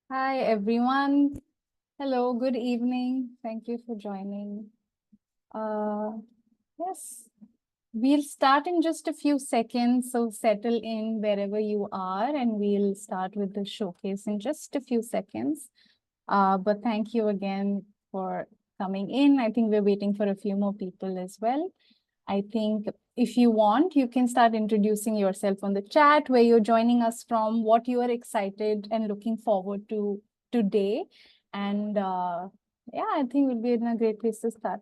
Hi, everyone. Hello, good evening. Thank you for joining. Uh, yes, we'll start in just a few seconds, so settle in wherever you are, and we'll start with the showcase in just a few seconds. But thank you again for coming in. I think we're waiting for a few more people as well. I think if you want, you can start introducing yourself on the chat, where you're joining us from, what you are excited and looking forward to today. And yeah, I think we'll be in a great place to start.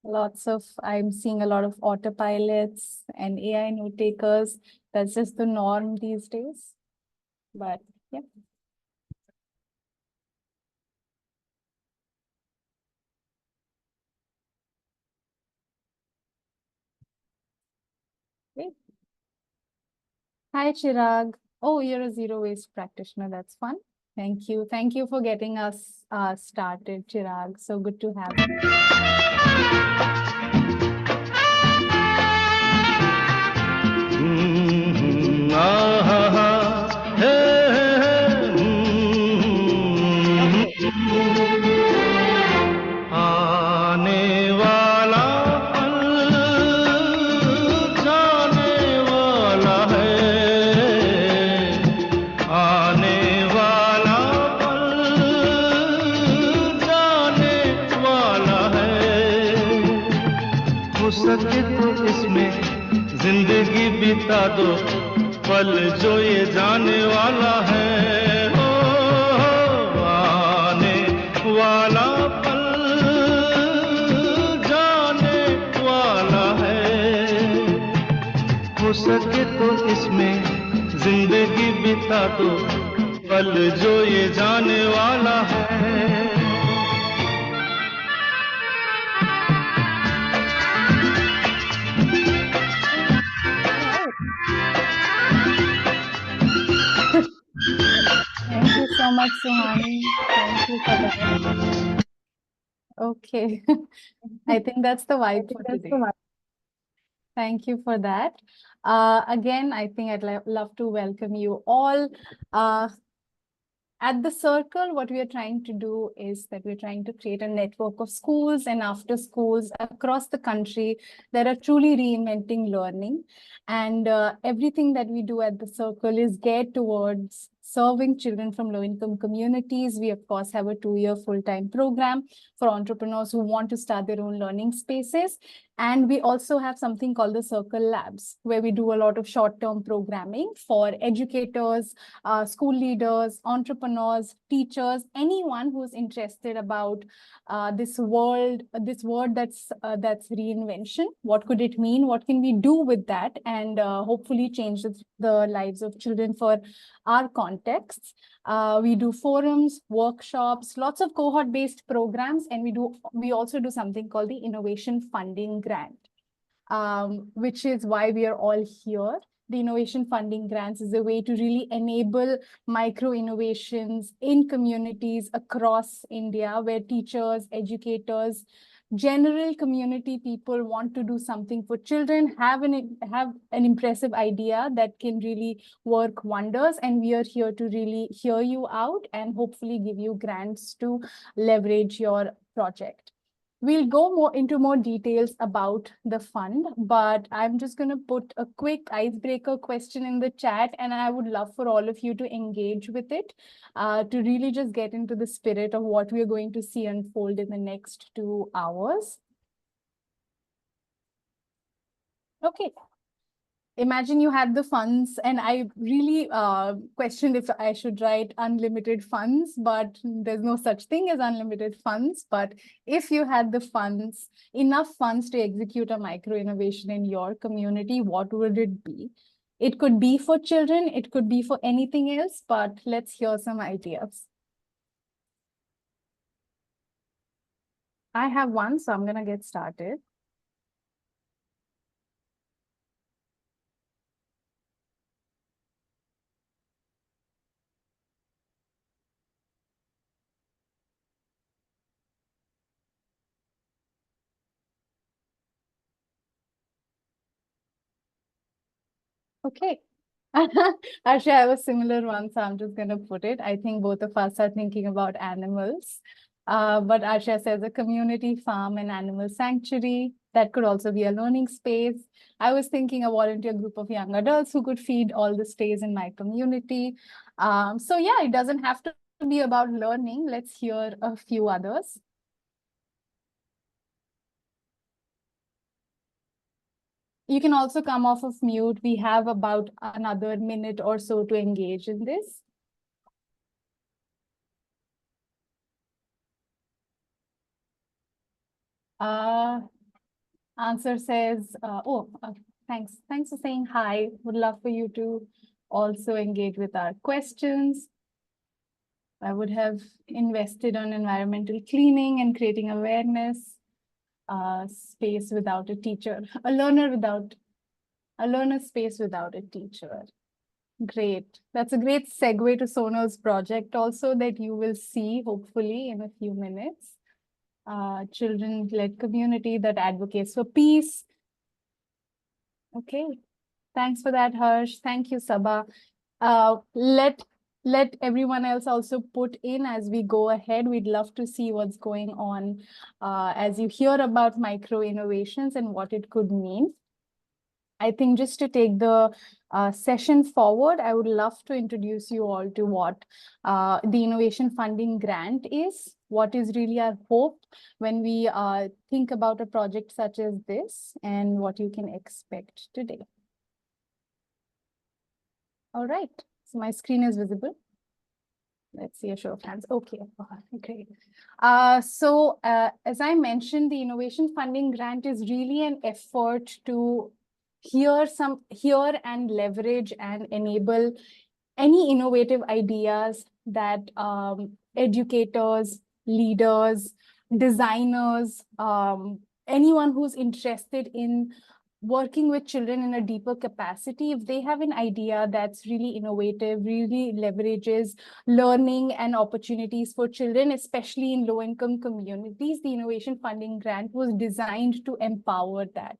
I'm seeing a lot of autopilots and AI note takers. That's just the norm these days. But yeah. Great. Hi, Chirag. Oh, you're a zero waste practitioner. That's fun. Thank you. Thank you for getting us started, Chirag. So good to have you. आने वाला पल जाने वाला है आने वाला पल जाने वाला है हो सके तो इसमें जिंदगी बिता दो पल जो ये जाने वाला है आने वाला पल जाने वाला है हो सके तो इसमें जिंदगी बिता दो पल जो ये जाने वाला है Thank you so much, Suhani. Thank you for that. Okay. I think that's the vibe for today. Thank you for that. Again, I think I'd love to welcome you all. At the circle, what we are trying to do is that we're trying to create a network of schools and after schools across the country that are truly reinventing learning. And everything that we do at the circle is geared towards serving children from low-income communities. We, of course, have a 2-year full-time program for entrepreneurs who want to start their own learning spaces. And we also have something called the Circle Labs, where we do a lot of short-term programming for educators, school leaders, entrepreneurs, teachers, anyone who's interested about this word that's reinvention. What could it mean? What can we do with that? And hopefully change the lives of children for our contexts. We do forums, workshops, lots of cohort-based programs, and we also do something called the Innovation Funding Grant, which is why we are all here. The innovation funding grants is a way to really enable micro innovations in communities across India, where teachers, educators, general community people want to do something for children, have an impressive idea that can really work wonders, and we are here to really hear you out and hopefully give you grants to leverage your project. We'll go into more details about the fund, but I'm just going to put a quick icebreaker question in the chat, and I would love for all of you to engage with it, to really just get into the spirit of what we are going to see unfold in the next 2 hours. Okay. Imagine you had the funds, and I really questioned if I should write unlimited funds, but there's no such thing as unlimited funds. But if you had the funds, enough funds to execute a micro innovation in your community, what would it be? It could be for children, it could be for anything else, but let's hear some ideas. I have one, so I'm going to get started. Okay. Actually, I have a similar one, so I'm just going to put it. I think both of us are thinking about animals. But Arsha says a community farm and animal sanctuary. That could also be a learning space. I was thinking a volunteer group of young adults who could feed all the strays in my community. So yeah, it doesn't have to be about learning. Let's hear a few others. You can also come off of mute. We have about another minute or so to engage in this. Answer says, thanks. Thanks for saying hi. Would love for you to also engage with our questions. I would have invested on environmental cleaning and creating awareness. Space without a teacher, a learner space without a teacher. Great. That's a great segue to Sonal's project also that you will see hopefully in a few minutes. Children-led community that advocates for peace. Okay. Thanks for that, Harsh. Thank you, Sabha. Let everyone else also put in as we go ahead. We'd love to see what's going on as you hear about micro innovations and what it could mean. I think just to take the session forward, I would love to introduce you all to what the Innovation Funding Grant is. What is really our hope when we think about a project such as this and what you can expect today. All right, so my screen is visible. Let's see a show of hands. Okay, great. As I mentioned, the Innovation Funding Grant is really an effort to hear and leverage and enable any innovative ideas that educators, leaders, designers, anyone who's interested in working with children in a deeper capacity, if they have an idea that's really innovative, really leverages learning and opportunities for children, especially in low-income communities, the Innovation Funding Grant was designed to empower that.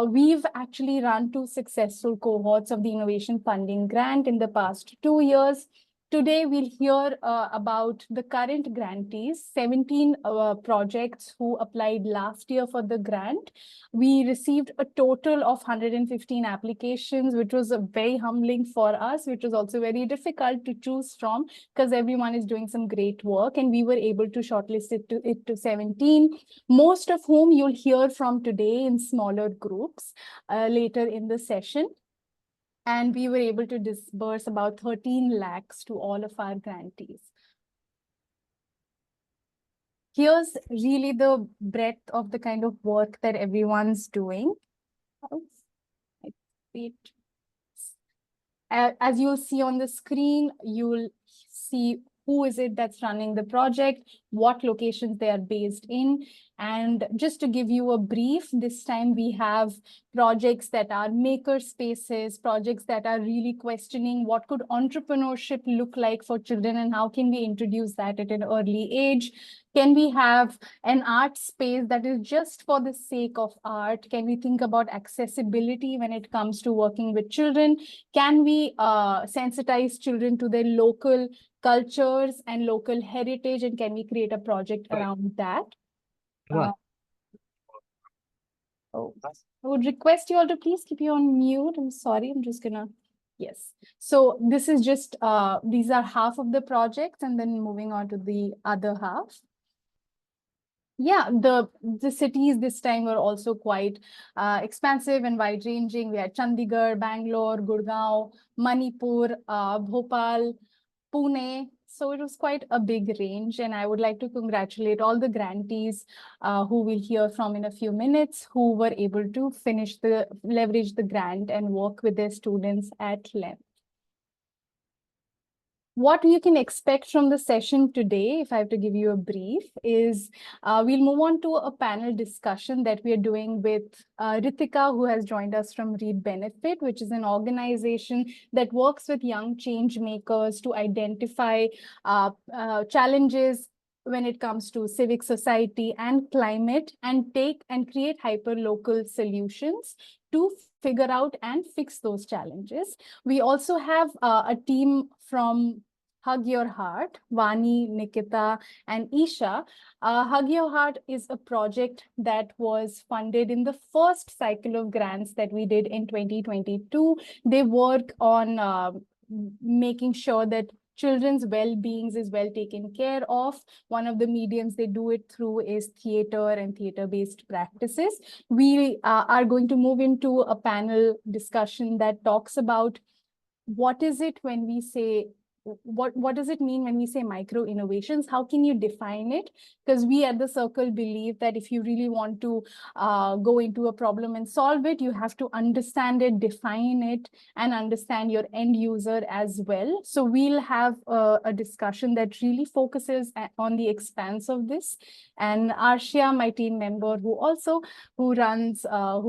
We've actually run 2 successful cohorts of the Innovation Funding Grant in the past 2 years. Today, we'll hear about the current grantees, 17 projects who applied last year for the grant. We received a total of 115 applications, which was very humbling for us, which was also very difficult to choose from because everyone is doing some great work, and we were able to shortlist it to 17, most of whom you'll hear from today in smaller groups later in the session. And we were able to disburse about 13 lakhs to all of our grantees. Here's really the breadth of the kind of work that everyone's doing. As you'll see on the screen, you'll see who is it that's running the project, what locations they are based in. And just to give you a brief, this time we have projects that are maker spaces, projects that are really questioning what could entrepreneurship look like for children and how can we introduce that at an early age. Can we have an art space that is just for the sake of art? Can we think about accessibility when it comes to working with children? Can we sensitize children to their local cultures and local heritage, and can we create a project around that? I would request you all to please keep you on mute. I'm sorry, I'm just gonna, yes. So this is just, these are half of the project, and then moving on to the other half. Yeah, the cities this time were also quite expansive and wide-ranging. We had Chandigarh, Bangalore, Gurgaon, Manipur, Bhopal, Pune. So it was quite a big range, and I would like to congratulate all the grantees who we'll hear from in a few minutes, who were able to leverage the grant and work with their students at length. What you can expect from the session today, if I have to give you a brief, is we'll move on to a panel discussion that we are doing with Ritika, who has joined us from Read Benefit, which is an organization that works with young change makers to identify challenges when it comes to civic society and climate, and take and create hyper-local solutions to figure out and fix those challenges. We also have a team from Hug Your Heart, Vani, Nikita, and Isha. Hug Your Heart is a project that was funded in the first cycle of grants that we did in 2022. They work on making sure that children's well-being is well taken care of. One of the mediums they do it through is theater and theater-based practices. We are going to move into a panel discussion that talks about what is it when we say, what does it mean when we say micro innovations? How can you define it? Because we at the Circle believe that if you really want to go into a problem and solve it, you have to understand it, define it, and understand your end user as well. So we'll have a discussion that really focuses on the expanse of this. And Arshia, my team member, who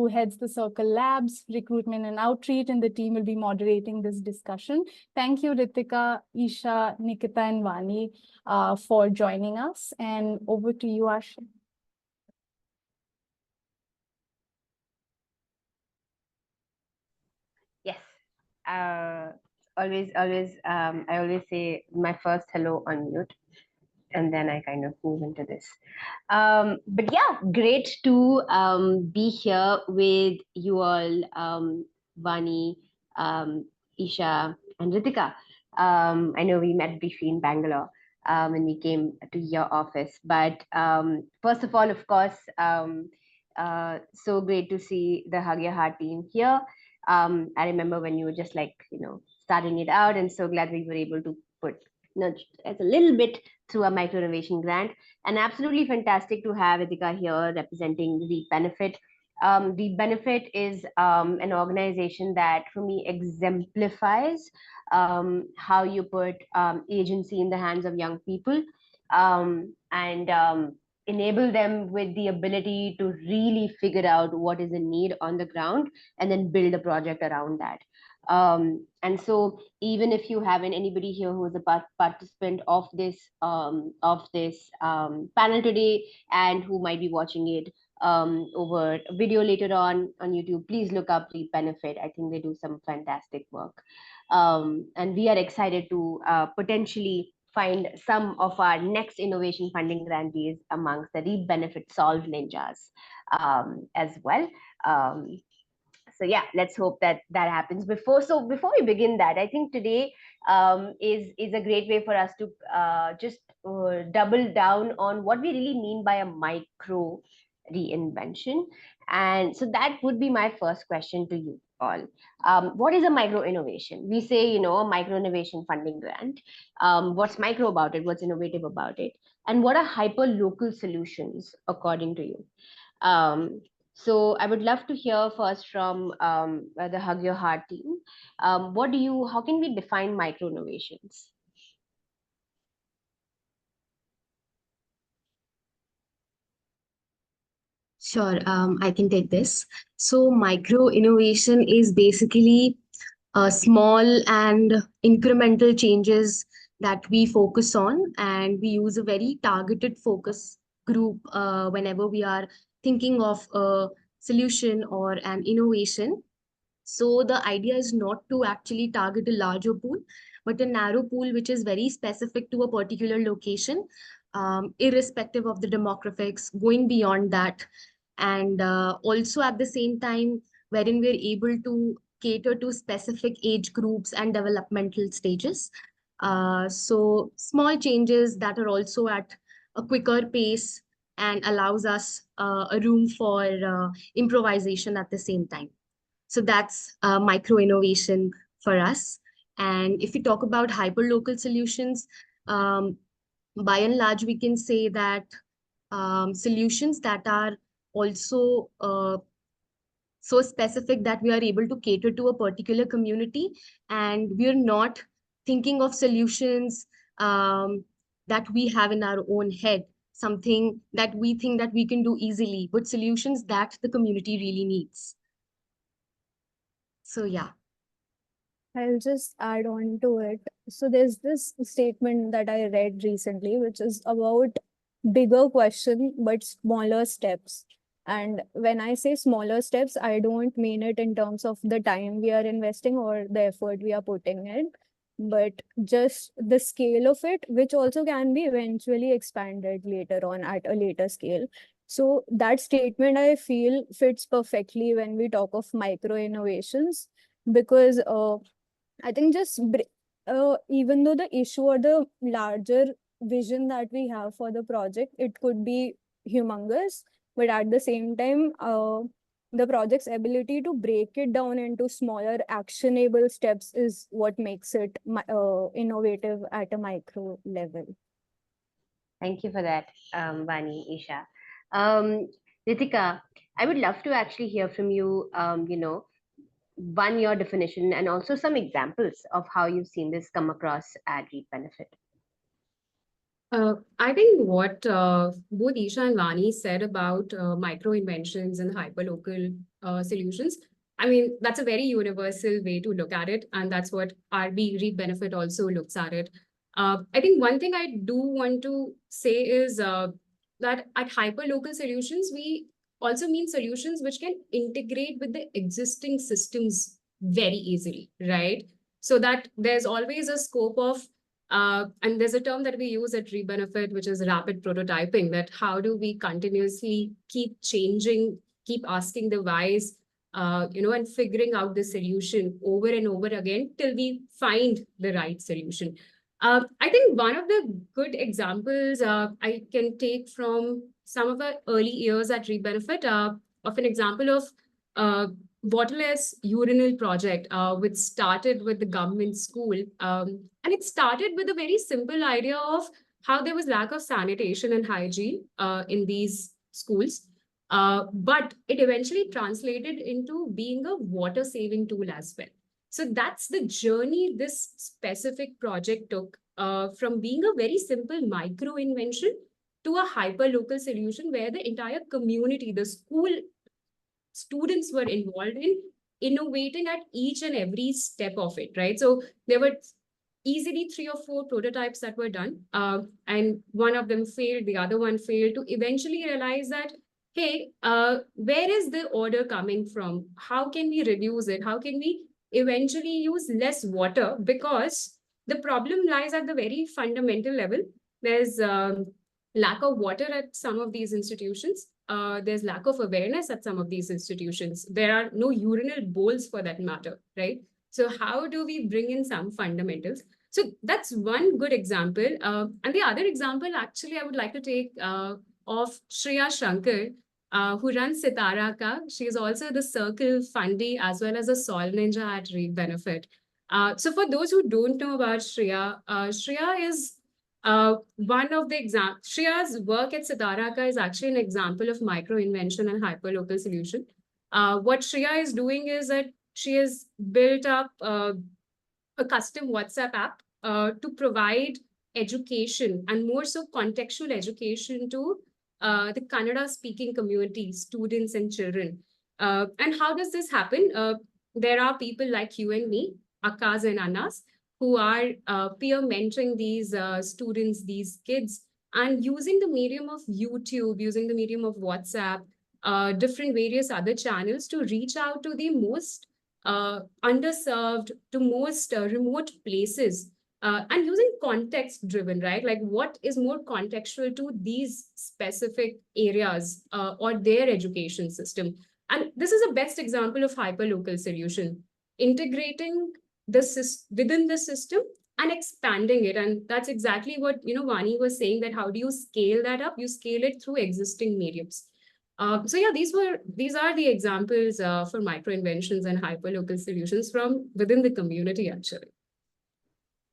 heads the Circle Labs, recruitment and outreach, and the team will be moderating this discussion. Thank you, Ritika, Isha, Nikita, and Vani for joining us. And over to you, Arshia. Yes. I always say my first hello on mute, and then I kind of move into this. But yeah, great to be here with you all, Vani, Isha, and Ritika. I know we met briefly in Bangalore when we came to your office. But first of all, of course, so great to see the Hug Your Heart team here. I remember when you were just starting it out, and so glad we were able to put as a little bit through a micro innovation grant. And absolutely fantastic to have Ritika here representing the Benefit. The Benefit is an organization that for me exemplifies how you put agency in the hands of young people, and enable them with the ability to really figure out what is the need on the ground and then build a project around that. And so even if you haven't anybody here who is a participant of this panel today and who might be watching it over video later on YouTube, please look up the Benefit. I think they do some fantastic work. And we are excited to potentially find some of our next innovation funding grantees amongst the Reap Benefit Solve Ninjas as well. So yeah, let's hope that happens. Before we begin that, I think today is a great way for us to just double down on what we really mean by a micro reinvention. And so that would be my first question to you all. What is a micro innovation? We say, a micro innovation funding grant. What's micro about it? What's innovative about it? And what are hyper local solutions according to you? So I would love to hear first from the Hug Your Heart team. How can we define micro innovations? Sure, I can take this. So micro innovation is basically small and incremental changes that we focus on, and we use a very targeted focus group whenever we are thinking of a solution or an innovation. So the idea is not to actually target a larger pool, but a narrow pool which is very specific to a particular location, irrespective of the demographics, going beyond that. And also at the same time, wherein we're able to cater to specific age groups and developmental stages. So small changes that are also at a quicker pace and allows us a room for improvisation at the same time. So that's micro innovation for us. And if we talk about hyperlocal solutions, by and large, we can say that solutions that are also so specific that we are able to cater to a particular community, and we're not thinking of solutions that we have in our own head, something that we think that we can do easily, but solutions that the community really needs. So yeah. I'll just add on to it. So there's this statement that I read recently, which is about bigger question, but smaller steps. And when I say smaller steps, I don't mean it in terms of the time we are investing or the effort we are putting in, but just the scale of it, which also can be eventually expanded later on at a later scale. So that statement I feel fits perfectly when we talk of micro innovations, because I think even though the issue or the larger vision that we have for the project, it could be humongous, but at the same time, the project's ability to break it down into smaller actionable steps is what makes it innovative at a micro level. Thank you for that, Vani, Isha. Um, Ritika, I would love to actually hear from you, one, your definition and also some examples of how you've seen this come across at Reap Benefit. I think what both Isha and Vani said about micro inventions and hyperlocal solutions, I mean, that's a very universal way to look at it. And that's what RB Reap Benefit also looks at it. I think one thing I do want to say is that at hyperlocal solutions, we also mean solutions which can integrate with the existing systems very easily, right? So that there's always a scope of and there's a term that we use at Reap Benefit, which is rapid prototyping, that how do we continuously keep changing, keep asking the whys, and figuring out the solution over and over again till we find the right solution. I think one of the good examples I can take from some of our early years at Reap Benefit of an example of waterless urinal project, which started with the government school. And it started with a very simple idea of how there was lack of sanitation and hygiene in these schools. But it eventually translated into being a water saving tool as well. So that's the journey this specific project took from being a very simple micro invention to a hyper local solution where the entire community, the school students were involved in innovating at each and every step of it, right? So there were easily 3 or 4 prototypes that were done, and one of them failed, the other one failed, to eventually realize that, hey, where is the order coming from? How can we reduce it? How can we eventually use less water? Because the problem lies at the very fundamental level. There's lack of water at some of these institutions. There's lack of awareness at some of these institutions. There are no urinal bowls for that matter, right? So how do we bring in some fundamentals? So that's one good example. And the other example, actually, I would like to take of Shreya Shankar, who runs Sitara Ka. She is also the Circle fundee as well as a Sol Ninja at Reap Benefit. So for those who don't know about Shreya, Shreya is one of the examples. Shreya's work at Sitara Ka is actually an example of micro invention and hyperlocal solution. What Shreya is doing is that she has built up a custom WhatsApp app to provide education, and more so contextual education, to the Kannada speaking community, students and children. And how does this happen? There are people like you and me, Akkas and Annas, who are peer mentoring these students, these kids, and using the medium of YouTube, using the medium of WhatsApp, different various other channels to reach out to the most underserved, to most remote places, and using context driven, right? Like what is more contextual to these specific areas or their education system. And this is a best example of hyperlocal solution, integrating within the system and expanding it. And that's exactly what Vani was saying, that how do you scale that up? You scale it through existing mediums. So yeah, these are the examples for micro inventions and hyperlocal solutions from within the community, actually.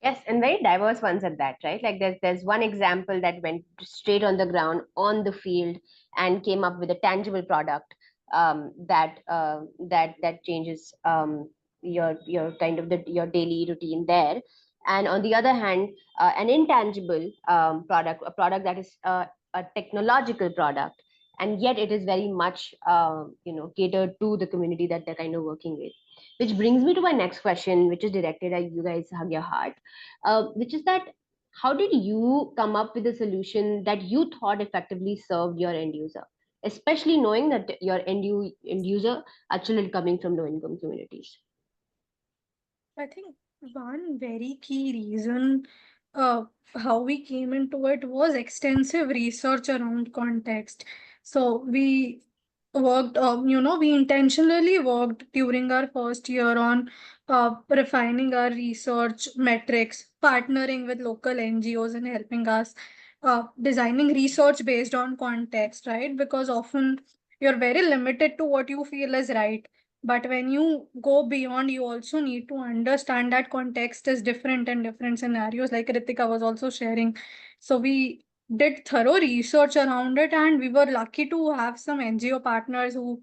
Yes, and very diverse ones at that, right? Like there's one example that went straight on the ground, on the field, and came up with a tangible product that changes your kind of your daily routine there. And on the other hand, an intangible product, a product that is a technological product, and yet it is very much catered to the community that they're kind of working with. Which brings me to my next question, which is directed at you guys, Hug Your Heart, which is that how did you come up with a solution that you thought effectively served your end user, especially knowing that your end user are children coming from low-income communities? I think one very key reason how we came into it was extensive research around context. So we worked, we intentionally worked during our first year on refining our research metrics, partnering with local NGOs and helping us designing research based on context, right? Because often you're very limited to what you feel is right. But when you go beyond, you also need to understand that context is different in different scenarios, like Ritika was also sharing. So we did thorough research around it, and we were lucky to have some NGO partners who,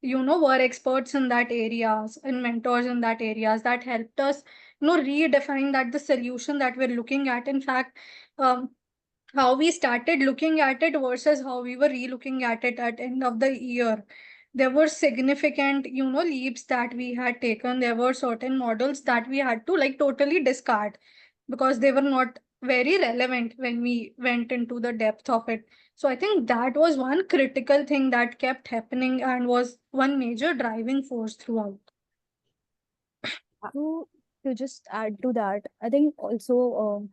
were experts in that areas and mentors in that areas that helped us, redefine that the solution that we're looking at. In fact, um, how we started looking at it versus how we were re-looking at it at end of the year, there were significant leaps that we had taken. There were certain models that we had to like totally discard because they were not very relevant when we went into the depth of it. So I think that was one critical thing that kept happening and was one major driving force throughout. To just add to that, I think also,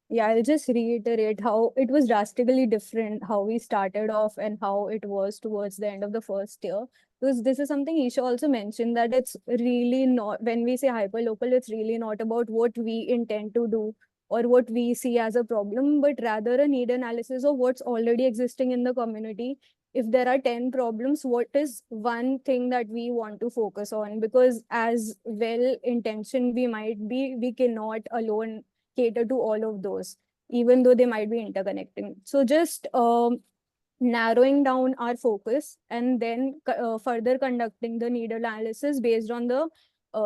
yeah, I'll just reiterate how it was drastically different how we started off and how it was towards the end of the first year. Because this is something Isha also mentioned, that it's really not, when we say hyperlocal, it's really not about what we intend to do or what we see as a problem, but rather a need analysis of what's already existing in the community. If there are 10 problems, what is one thing that we want to focus on? Because as well intentioned we might be, we cannot alone cater to all of those, even though they might be interconnecting. So just narrowing down our focus and then further conducting the need analysis based on the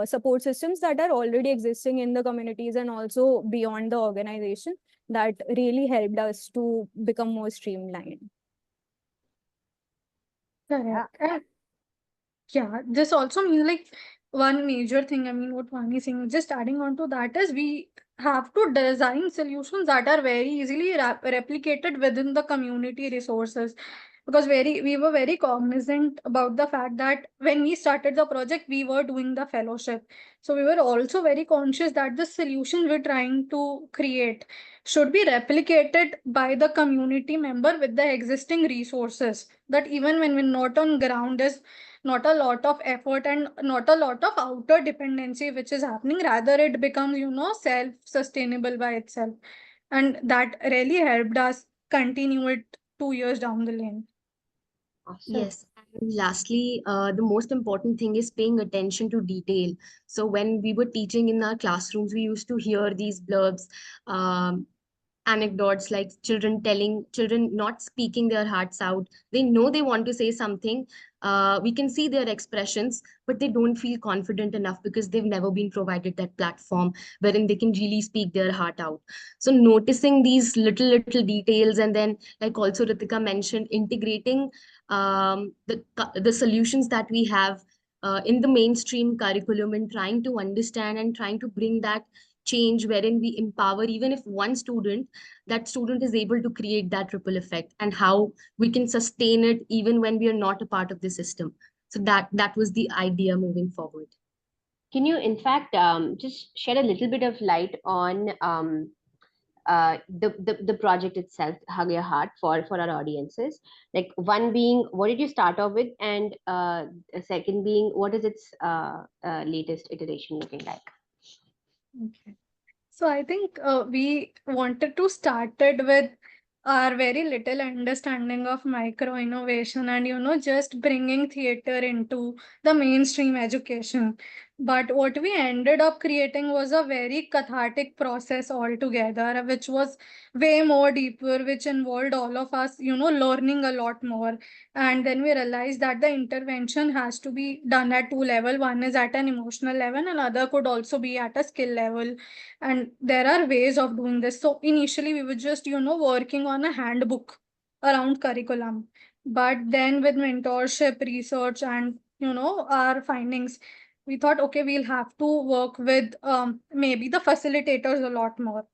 support systems that are already existing in the communities and also beyond the organization, that really helped us to become more streamlined. Correct. And yeah, this also means like one major thing. I mean, what Vani is saying, just adding on to that is we have to design solutions that are very easily replicated within the community resources. Because we were very cognizant about the fact that when we started the project, we were doing the fellowship. So we were also very conscious that the solution we're trying to create should be replicated by the community member with the existing resources. That even when we're not on ground is not a lot of effort and not a lot of outer dependency which is happening, rather it becomes self-sustainable by itself, and that really helped us continue it 2 years down the lane. Awesome. Yes. And lastly, the most important thing is paying attention to detail. So when we were teaching in our classrooms, we used to hear these blurbs, anecdotes, like children not speaking their hearts out. They know they want to say something. We can see their expressions, but they don't feel confident enough because they've never been provided that platform wherein they can really speak their heart out. So noticing these little details, and then like also Ritika mentioned, integrating the solutions that we have in the mainstream curriculum, and trying to understand and trying to bring that change wherein we empower, even if one student, that student is able to create that ripple effect, and how we can sustain it even when we are not a part of the system. So that was the idea moving forward. Can you, in fact, just shed a little bit of light on the project itself, Hug Your Heart, for our audiences? Like, one being, what did you start off with, and second being, what is its latest iteration looking like? Okay. So I think we wanted to start it with our very little understanding of micro innovation and just bringing theater into the mainstream education. But what we ended up creating was a very cathartic process altogether, which was way more deeper, which involved all of us learning a lot more. And then we realized that the intervention has to be done at two levels. One is at an emotional level, and other could also be at a skill level, and there are ways of doing this. So initially we were just working on a handbook around curriculum, but then with mentorship, research, and our findings, we thought, okay, we'll have to work with maybe the facilitators a lot more.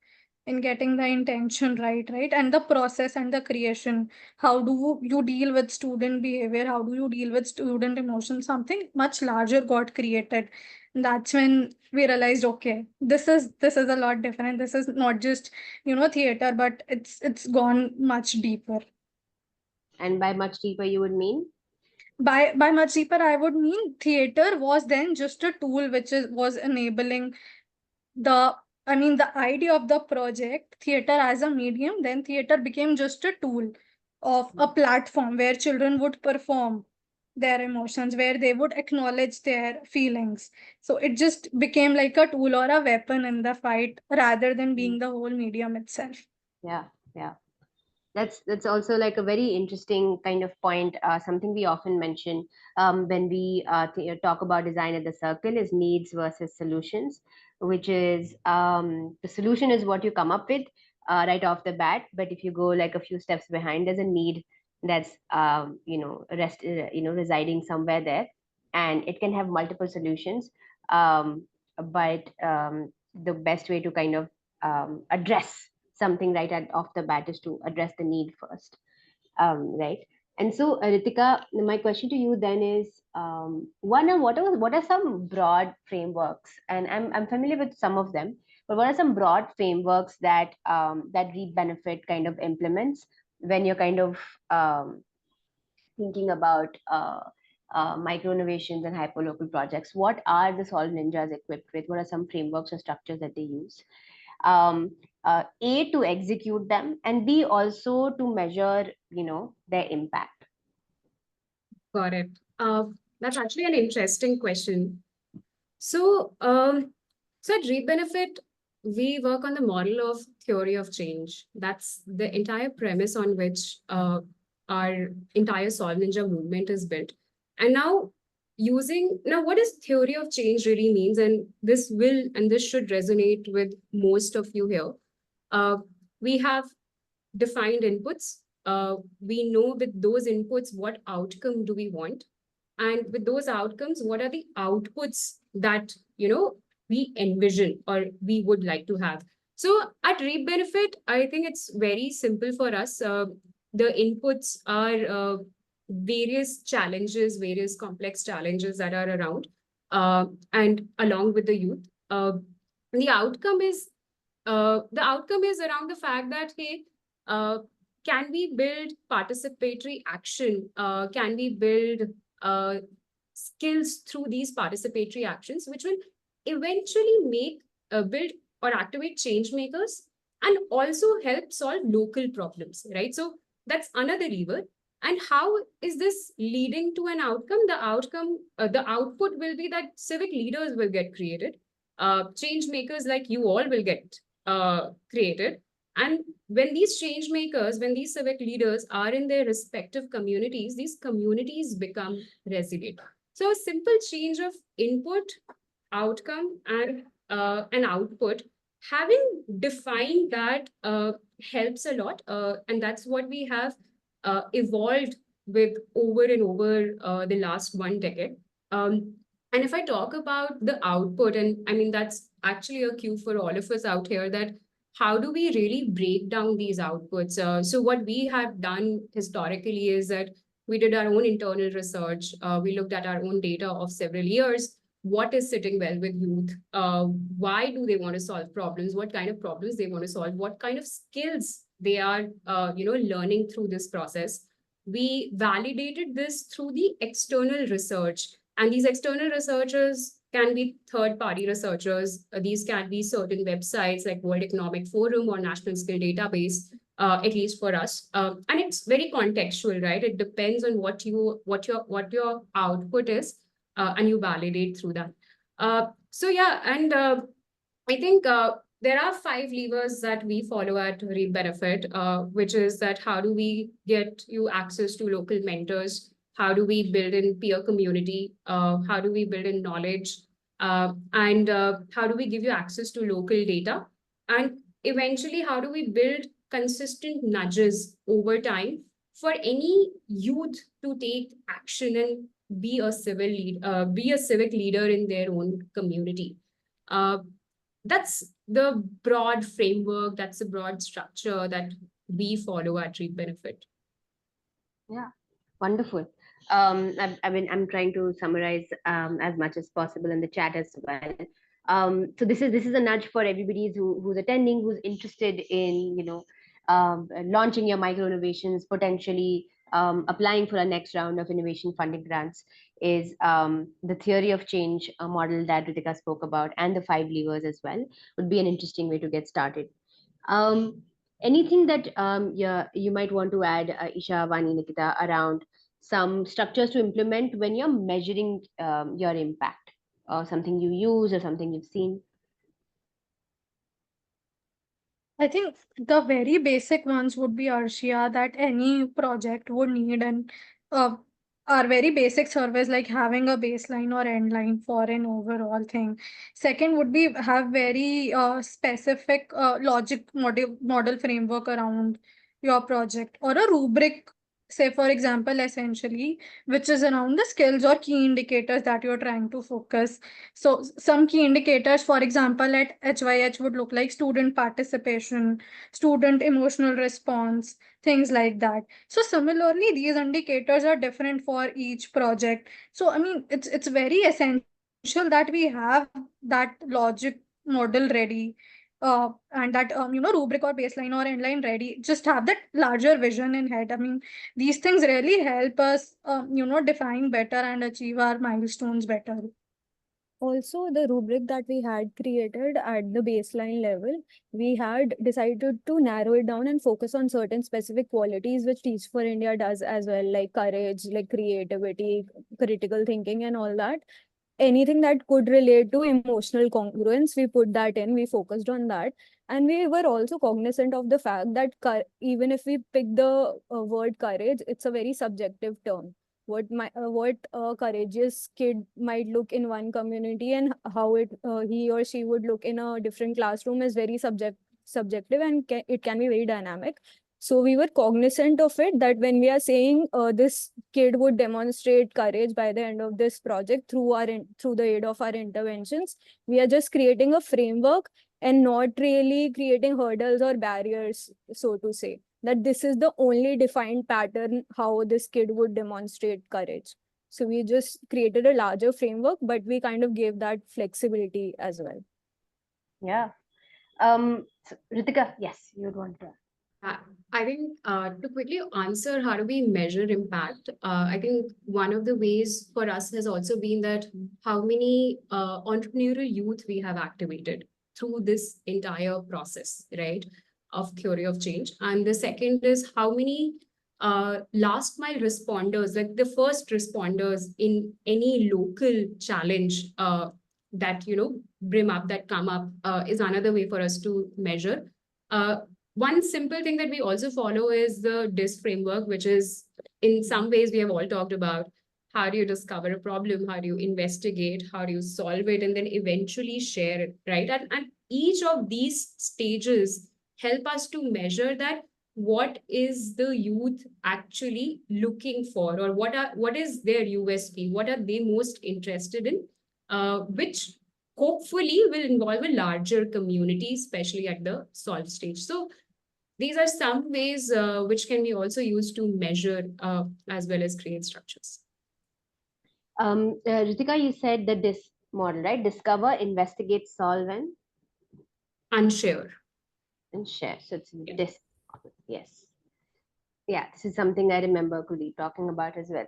in getting the intention right, and the process and the creation. How do you deal with student behavior? How do you deal with student emotion? Something much larger got created. That's when we realized, okay, this is a lot different. This is not just, theater, but it's gone much deeper. And by much deeper, you would mean? By much deeper, I would mean theater was then just a tool which was enabling the the idea of the project, theater as a medium. Then theater became just a tool of a platform where children would perform their emotions, where they would acknowledge their feelings. So it just became like a tool or a weapon in the fight rather than being the whole medium itself. Yeah, yeah. That's also like a very interesting kind of point. Something we often mention when we talk about design at the circle is needs versus solutions, which is the solution is what you come up with right off the bat. But if you go like a few steps behind, there's a need that's residing somewhere there, and it can have multiple solutions. But the best way to kind of address something off the bat is to address the need first, right? And so, Ritika, my question to you then is, what are some broad frameworks? And I'm familiar with some of them, but what are some broad frameworks that Reap Benefit kind of implements when you're kind of thinking about micro innovations and hyperlocal projects? What are the Solve Ninjas equipped with? What are some frameworks or structures that they use? A, to execute them, and B, also to measure, their impact. Got it. That's actually an interesting question. So, so at Reap Benefit, we work on the model of theory of change. That's the entire premise on which our entire Solve Ninja movement is built. And now, what does theory of change really means? And this should resonate with most of you here. We have defined inputs. We know with those inputs, what outcome do we want? And with those outcomes, what are the outputs that, we envision or we would like to have? So at Reap Benefit, I think it's very simple for us. The inputs are various challenges, various complex challenges that are around, and along with the youth. The outcome is around the fact that, hey, can we build participatory action? Can we build skills through these participatory actions, which will eventually build or activate change makers and also help solve local problems, right? So that's another lever. And how is this leading to an outcome? The output will be that civic leaders will get created. Change makers like you all will get created. And when these change makers, when these civic leaders are in their respective communities, these communities become resilient. So a simple change of input, outcome, and an output, having defined that helps a lot. And that's what we have evolved with over and over the last 1 decade. And if I talk about the output, and I mean, that's actually a cue for all of us out here, that how do we really break down these outputs? So what we have done historically is that we did our own internal research. We looked at our own data of several years. What is sitting well with youth? Why do they want to solve problems? What kind of problems they want to solve? What kind of skills they are, learning through this process? We validated this through the external research. And these external researchers can be third-party researchers. These can be certain websites like World Economic Forum or National Skill Database, at least for us. And it's very contextual, right? It depends on what your output is, and you validate through that. So yeah, and I think there are 5 levers that we follow at Reap Benefit, which is that how do we get you access to local mentors? How do we build in peer community? How do we build in knowledge? And how do we give you access to local data? And eventually, how do we build consistent nudges over time for any youth to take action and be a civic leader in their own community? That's the broad framework, that's the broad structure that we follow at Reap Benefit. Yeah, wonderful. I mean, I'm trying to summarize as much as possible in the chat as well. So this is a nudge for everybody who's attending, who's interested in, you know, launching your micro innovations, potentially applying for a next round of innovation funding grants. Is the theory of change model that Ritika spoke about, and the 5 levers as well, would be an interesting way to get started. Anything that you might want to add, Isha, Vani, Nikita, around some structures to implement when you're measuring your impact, or something you use or something you've seen? I think the very basic ones would be, Arshia, that any project would need, and uh, are very basic surveys like having a baseline or end line for an overall thing. Second would be have very specific logic model framework around your project, or a rubric, say for example, essentially, which is around the skills or key indicators that you're trying to focus. So some key indicators, for example, at HYH would look like student participation, student emotional response, things like that. So similarly, these indicators are different for each project. So I mean, it's very essential that we have that logic model ready, and that rubric or baseline or endline ready. Just have that larger vision in head. I mean, these things really help us define better and achieve our milestones better. Also, the rubric that we had created at the baseline level, we had decided to narrow it down and focus on certain specific qualities which Teach for India does as well, like courage, like creativity, critical thinking, and all that. Anything that could relate to emotional congruence, we put that in, we focused on that. And we were also cognizant of the fact that even if we pick the word courage, it's a very subjective term. What a courageous kid might look in one community, and how he or she would look in a different classroom is very subjective, and it can be very dynamic. So we were cognizant of it, that when we are saying this kid would demonstrate courage by the end of this project through the aid of our interventions, we are just creating a framework and not really creating hurdles or barriers, so to say, that this is the only defined pattern how this kid would demonstrate courage. So we just created a larger framework, but we kind of gave that flexibility as well. Yeah. So, Ritika, yes, you'd want to. I think to quickly answer how do we measure impact, I think one of the ways for us has also been that how many entrepreneurial youth we have activated through this entire process, right, of theory of change. And the second is how many last mile responders, like the first responders in any local challenge that, brim up, that come up, is another way for us to measure. One simple thing that we also follow is the DISC framework, which is, in some ways, we have all talked about how do you discover a problem, how do you investigate, how do you solve it, and then eventually share it, right? And each of these stages help us to measure that what is the youth actually looking for, or what is their USP, what are they most interested in, which hopefully will involve a larger community, especially at the solve stage. So these are some ways which can be also used to measure as well as create structures. Ritika, you said the DISC model, right? Discover, investigate, solve, and share. And share. So it's DISC. Yes. Yeah, this is something I remember Kuldeep talking about as well.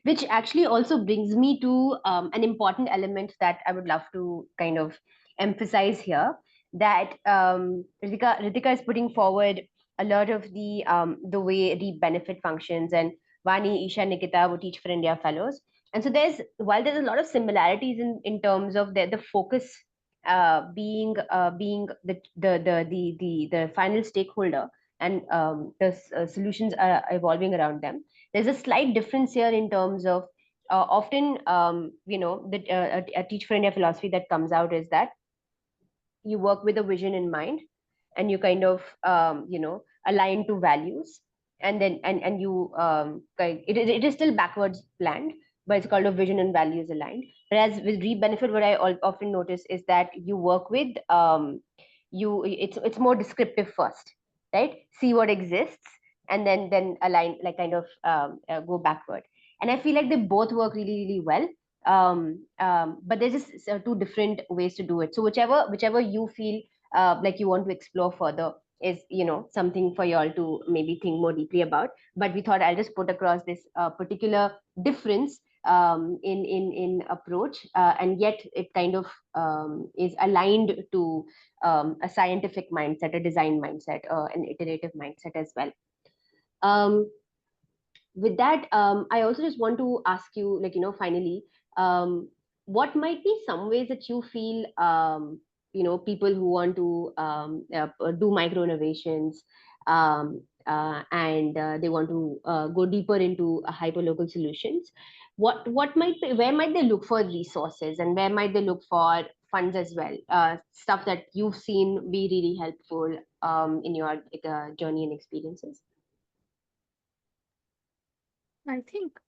Which actually also brings me to an important element that I would love to kind of emphasize here, that Ritika is putting forward a lot of the way Reap Benefit functions, and Vani, Isha, Nikita would Teach for India fellows. And so while there's a lot of similarities in terms of the focus being the final stakeholder, and the solutions are evolving around them. There's a slight difference here in terms of often, a Teach for India philosophy that comes out is that you work with a vision in mind, and you kind of, align to values, and then and you it is still backwards planned, but it's called a vision and values aligned. Whereas with Reap Benefit, what I often notice is that you work with it's more descriptive first, right? See what exists, and then align, like kind of go backward. And I feel like they both work really, really well. But there's just two different ways to do it. So whichever you feel like you want to explore further is, something for y'all to maybe think more deeply about. But we thought I'll just put across this particular difference in approach, and yet it kind of is aligned to a scientific mindset, a design mindset, an iterative mindset as well. With that, I also just want to ask you, like, finally, what might be some ways that you feel, people who want to do micro innovations, and they want to go deeper into hyperlocal solutions, what might be, where might they look for resources, and where might they look for funds as well, stuff that you've seen be really helpful in your journey and experiences? I think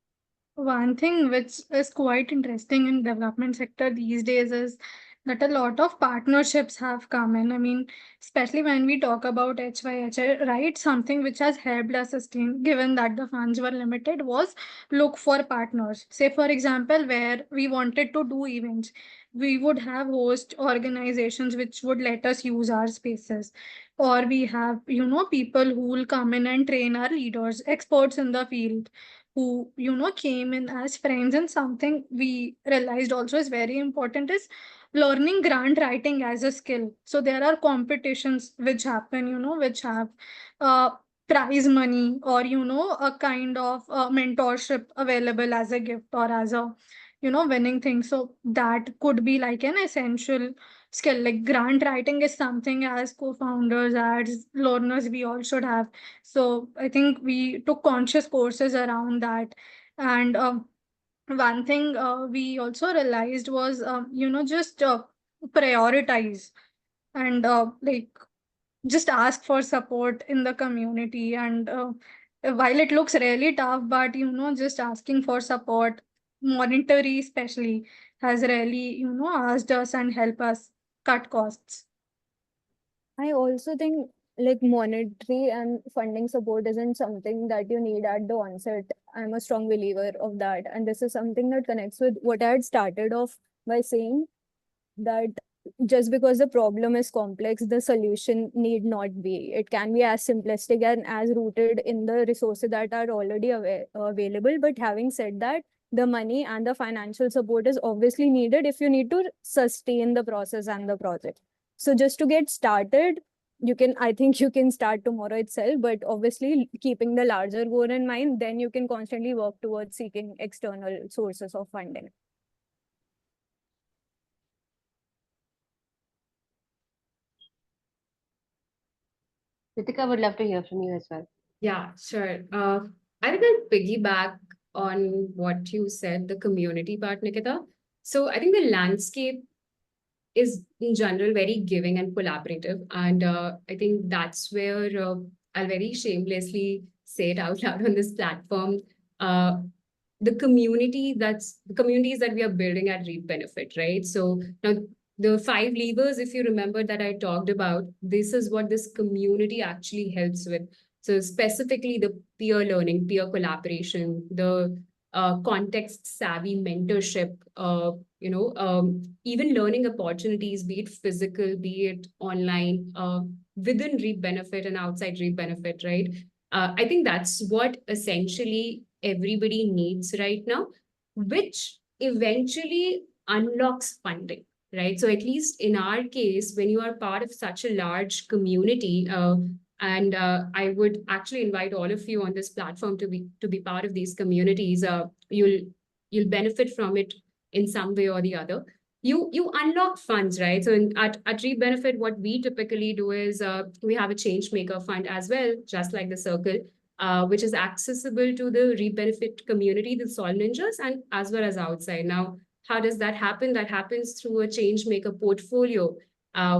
one thing which is quite interesting in development sector these days is that a lot of partnerships have come in. I mean, especially when we talk about HYHI, right? Something which has helped us sustain, given that the funds were limited, was look for partners. Say, for example, where we wanted to do events, we would have host organizations which would let us use our spaces. Or we have, people who will come in and train our leaders, experts in the field who came in as friends. And something we realized also is very important is learning grant writing as a skill. So there are competitions which happen, which have uh, prize money, or a kind of mentorship available as a gift or as a winning thing. So that could be like an essential skill. Like grant writing is something as co-founders, as learners, we all should have. So I think we took conscious courses around that. And one thing we also realized was, just prioritize and like just ask for support in the community. And while it looks really tough, but just asking for support, monetary especially, has really asked us and help us cut costs. I also think like monetary and funding support isn't something that you need at the onset. I'm a strong believer of that. And this is something that connects with what I had started off by saying, that just because the problem is complex, the solution need not be. It can be as simplistic and as rooted in the resources that are already available. But having said that, the money and the financial support is obviously needed if you need to sustain the process and the project. So just to get started, I think you can start tomorrow itself, but obviously keeping the larger goal in mind, then you can constantly work towards seeking external sources of funding. Ritika, would love to hear from you as well. Yeah, sure. I think I'll piggyback on what you said, the community part, Nikita. So I think the landscape is in general very giving and collaborative. And I think that's where I'll very shamelessly say it out loud on this platform. The communities that we are building at Reap Benefit, right? So now the 5 levers, if you remember, that I talked about, this is what this community actually helps with. So specifically the peer learning, peer collaboration, the context savvy mentorship, even learning opportunities, be it physical, be it online, within Reap Benefit and outside Reap Benefit, right? I think that's what essentially everybody needs right now, which eventually unlocks funding, right? So at least in our case, when you are part of such a large community, and I would actually invite all of you on this platform to be part of these communities. You'll benefit from it in some way or the other. You unlock funds, right? So at Reap Benefit, what we typically do is we have a change maker fund as well, just like the circle, which is accessible to the Reap Benefit community, the Solve Ninjas, and as well as outside. Now, how does that happen? That happens through a change maker portfolio,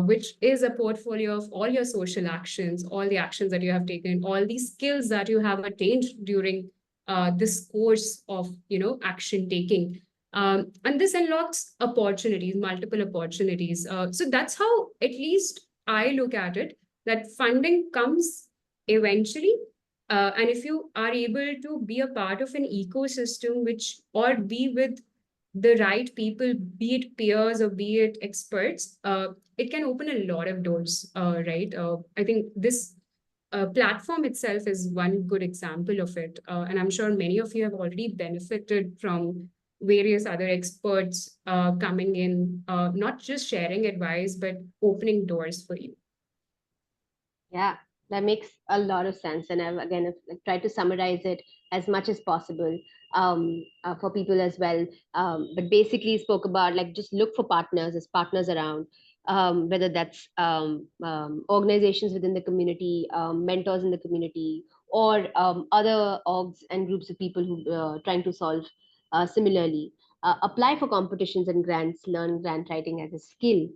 which is a portfolio of all your social actions, all the actions that you have taken, all these skills that you have attained during this course of, action taking. And this unlocks opportunities, multiple opportunities. So that's how, at least I look at it, that funding comes eventually. And if you are able to be a part of an ecosystem or be with the right people, be it peers or be it experts, it can open a lot of doors, right? I think this platform itself is one good example of it. And I'm sure many of you have already benefited from various other experts coming in, not just sharing advice, but opening doors for you. Yeah, that makes a lot of sense. And I've tried to summarize it as much as possible for people as well. But basically spoke about like just look for partners as partners around, whether that's organizations within the community, mentors in the community, or other orgs and groups of people who trying to solve similarly. Apply for competitions and grants, learn grant writing as a skill.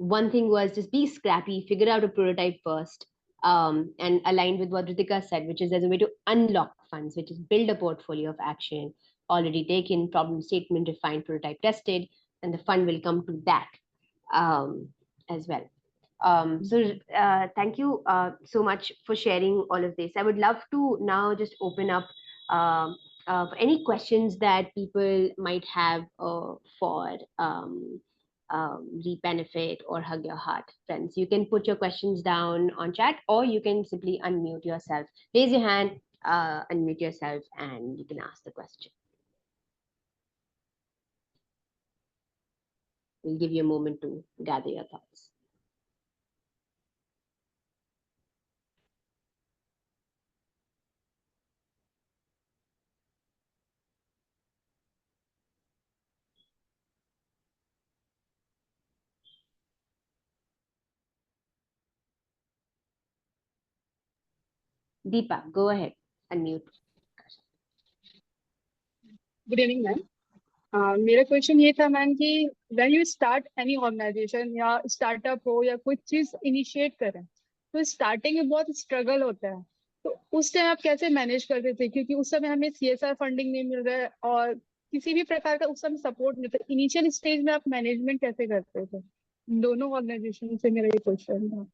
One thing was just be scrappy, figure out a prototype first, and aligned with what Ritika said, which is there's a way to unlock funds, which is build a portfolio of action already taken, problem statement defined, prototype tested, and the fund will come to that as well. Thank you so much for sharing all of this. I would love to now just open up for any questions that people might have for Rebenefit or Hug Your Heart. Friends, you can put your questions down on chat, or you can simply unmute yourself. Raise your hand, unmute yourself, and you can ask the question. We'll give you a moment to gather your thoughts. Deepa, go ahead, unmute. Good evening ma'am. मेरा question ये था ma'am कि when you start any organisation या startup हो या कोई चीज initiate करें, तो स्टार्टिंग में बहुत स्ट्रगल होता है, तो उस टाइम आप कैसे मैनेज करते थे? क्योंकि उस समय हमें CSR फंडिंग नहीं मिल रहा है और किसी भी प्रकार का उस समय सपोर्ट नहीं था। इनिशियल स्टेज में आप मैनेजमेंट कैसे करते थे? दोनों ऑर्गेनाइजेशन से मेरा ये क्वेश्चन था।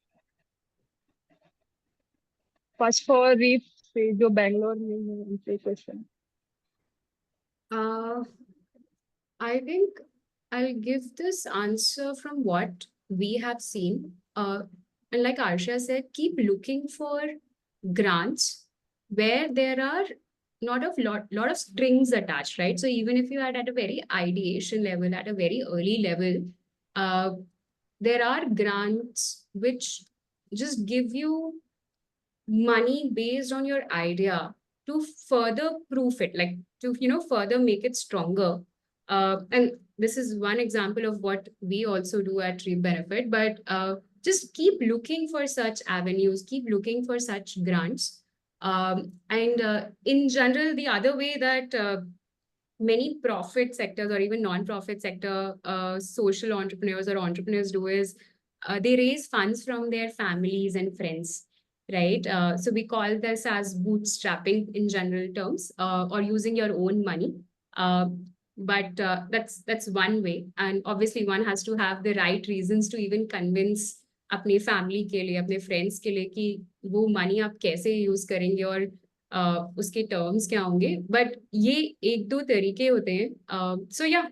फर्स्ट फॉर रीफ से जो बैंगलोर में है, उनसे question. I think I'll give this answer from what we have seen. And like Arsha said, keep looking for grants where there are lot of strings attached, right? So even if you are at a very ideation level, at a very early level, there are grants which just give you money based on your idea to further proof it, like to further make it stronger. And this is one example of what we also do at Rebenefit. But just keep looking for such avenues, keep looking for such grants. And in general, the other way that many profit sectors or even non-profit sector social entrepreneurs or entrepreneurs do is they raise funds from their families and friends, right? So we call this as bootstrapping in general terms, or using your own money. But that's one way, and obviously one has to have the right reasons to even convince अपने family के लिए, अपने friends के लिए कि वो money आप कैसे यूज करेंगे और उसके टर्म्स क्या होंगे। बट ये एक दो तरीके होते हैं। सो या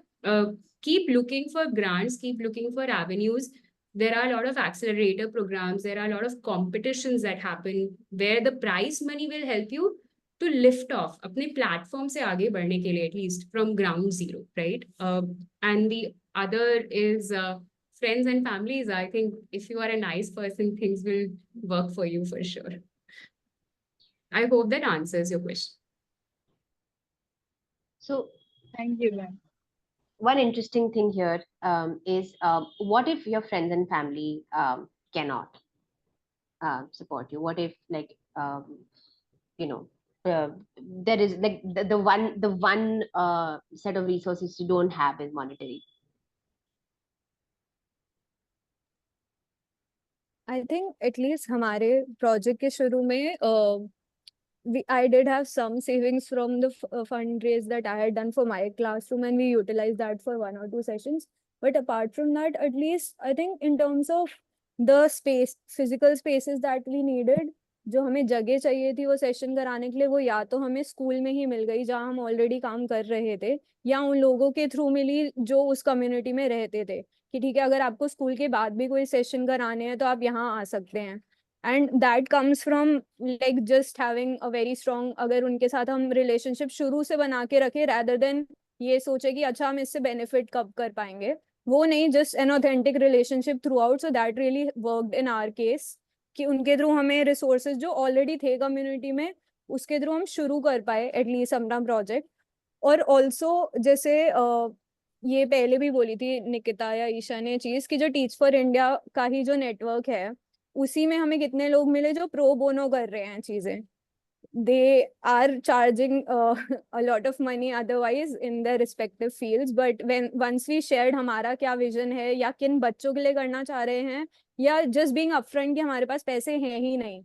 keep looking for grants, keep looking for avenues. There are a lot of accelerator programs, there are a lot of competitions that happen where the prize money will help you to lift off अपने platform से आगे बढ़ने के लिए, at least from ground zero, right? And the other is friends and families. I think if you are a nice person, things will work for you for sure. I hope that answers your question. So Thank you, ma'am. One interesting thing here is what if your friends and family cannot support you? What if there is like the one set of resources you don't have is monetary? I think at least हमारे project के शुरू में I did have some savings from the fundraise that I had done for my classroom, and we utilized that for 1 or 2 sessions. But apart from that, at least I think in terms of the space, physical spaces that we needed, जो हमें जगह चाहिए थी वो session कराने के लिए, वो या तो हमें स्कूल में ही मिल गई जहाँ हम ऑलरेडी काम कर रहे थे, या उन लोगों के थ्रू मिली जो उस कम्युनिटी में रहते थे, कि ठीक है अगर आपको स्कूल के बाद भी कोई सेशन कराने हैं तो आप यहाँ आ सकते हैं. And that comes from like just having a very strong, अगर उनके साथ हम रिलेशनशिप शुरू से बना के रखे, rather देन ये सोचे कि अच्छा हम इससे बेनिफिट कब कर पाएंगे, वो नहीं, just an authentic relationship throughout. So that really worked in our case, कि उनके थ्रू हमें रिसोर्सेज जो ऑलरेडी थे कम्युनिटी में, उसके थ्रू हम शुरू कर पाए एटलीस्ट अपना प्रोजेक्ट. और ऑल्सो जैसे ये पहले भी बोली थी निकिता या ईशा ने चीज, कि जो टीच फॉर इंडिया का ही जो नेटवर्क है, उसी में हमें कितने लोग मिले जो प्रो बोनो कर रहे हैं चीजें. they are charging a lot of money otherwise in their respective fields, but once we shared हमारा क्या vision है या किन बच्चों के लिए करना चाह रहे हैं, या just being upfront कि हमारे पास पैसे हैं ही नहीं.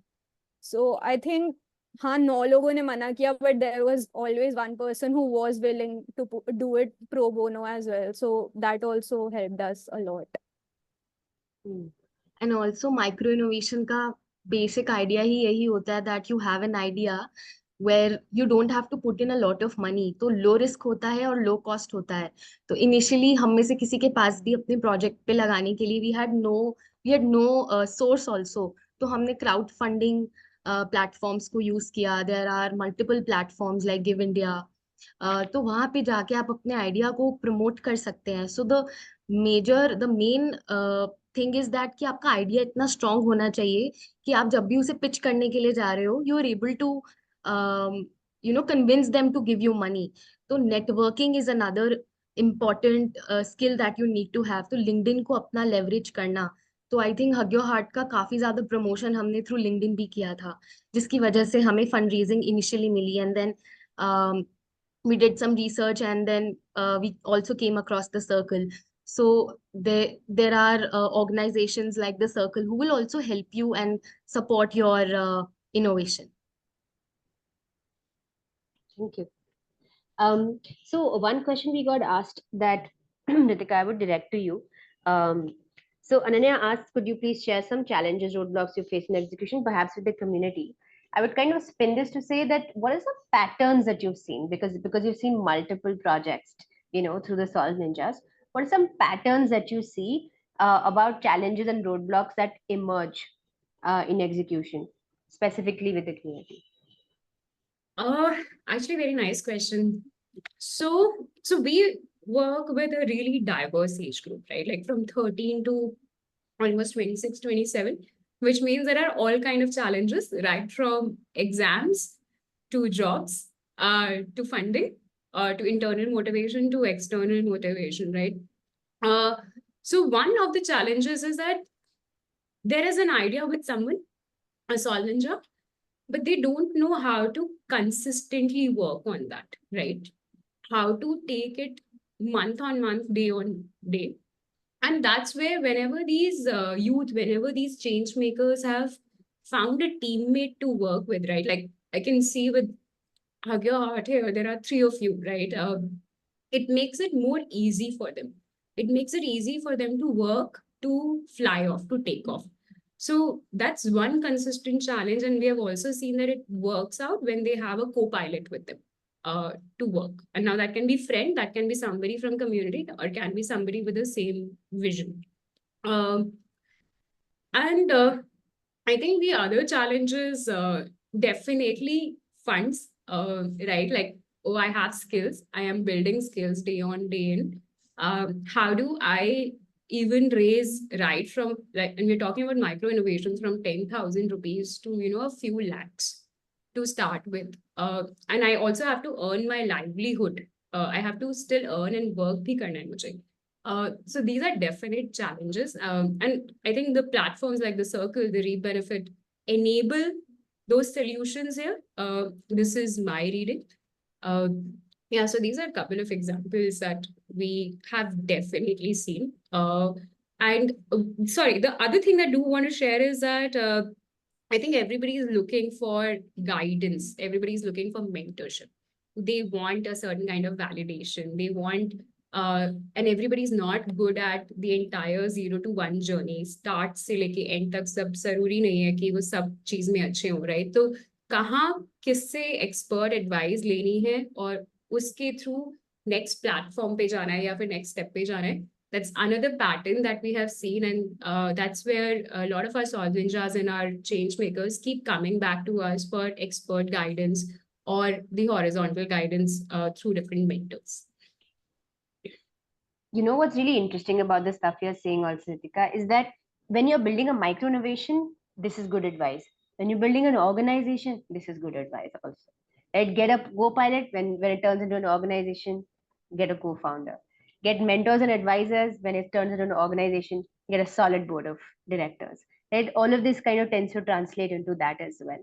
So I think हाँ 9 लोगों ने मना किया, but there was always one person who was willing to do it pro bono as well, so that also helped us a lot. And also micro innovation का basic idea ही यही होता है that you have an idea where you don't have to put in a lot of money. तो low risk होता है और low cost होता है. तो initially हम में से किसी के पास भी अपने project पे लगाने के लिए we had no source also. तो हमने crowd funding platforms को use किया. There are multiple platforms like Give India. तो वहाँ पे जाके आप अपने आइडिया को प्रमोट कर सकते हैं. So the main thing is that कि आपका आइडिया इतना स्ट्रांग होना चाहिए कि आप जब भी उसे पिच करने के लिए जा रहे हो, you are able to convince them to give you money. तो networking is another important skill that you need to have. तो लिंक्डइन को अपना लेवरेज करना. तो I think hug your heart का काफी ज्यादा प्रमोशन हमने थ्रू लिंक्डइन भी किया था, जिसकी वजह से हमें फंड रेजिंग इनिशियली मिली. And then we did some research, and then we also came across the Circle. So there are organizations like the Circle who will also help you and support your innovation. Thank you. So one question we got asked that Ritika, I would direct to you. So Ananya asked, could you please share some challenges, roadblocks you face in execution, perhaps with the community? I would kind of spin this to say that what are some patterns that you've seen, because you've seen multiple projects, through the Solve Ninjas. What are some patterns that you see about challenges and roadblocks that emerge in execution, specifically with the community? Actually, very nice question. So we work with a really diverse age group, right? Like from 13 to almost 26, 27, which means there are all kind of challenges, right? From exams to jobs, to funding, to internal motivation, to external motivation, right? So one of the challenges is that there is an idea with someone, a Solve Ninja, but they don't know how to consistently work on that, right? How to take it month on month, day on day. And that's where whenever these youth, whenever these change makers have found a teammate to work with, right? Like I can see with Hug Your Heart here, there are 3 of you, right? It makes it more easy for them. It makes it easy for them to work, to fly off, to take off. So that's one consistent challenge. And we have also seen that it works out when they have a co-pilot with them to work. And now that can be friend, that can be somebody from community, or can be somebody with the same vision. And I think the other challenge is definitely funds, right? Like, oh, I have skills. I am building skills day on day in. How do I even raise right from, like, and we're talking about micro innovations from 10,000 rupees to, a few lakhs to start with. And I also have to earn my livelihood. I have to still earn and work bhi karna hai mujhe. So these are definite challenges. And I think the platforms like the Circle, the Reap Benefit enable those solutions here. This is my reading. Yeah, so these are a couple of examples that we have definitely seen. And sorry, the other thing that I do want to share is that I think everybody is looking for guidance. Everybody is looking for mentorship. They want a certain kind of validation. They want, and everybody's not good at the entire 0 to 1 journey. Start से लेके end तक सब जरूरी नहीं है कि वो सब चीज में अच्छे हो, right? तो कहाँ किससे expert advice लेनी है और उसके through next platform पे जाना है या फिर next step पे जाना है. That's another pattern that we have seen, and that's where a lot of our solve ninjas and our change makers keep coming back to us for expert guidance or the horizontal guidance through different mentors. You know what's really interesting about the stuff you're saying also, Ritika, is that when you're building a micro innovation, this is good advice. When you're building an organization, this is good advice also. Right? Get a co-pilot when it turns into an organization, get a co-founder. Get mentors and advisors when it turns into an organization, get a solid board of directors. Right? All of this kind of tends to translate into that as well.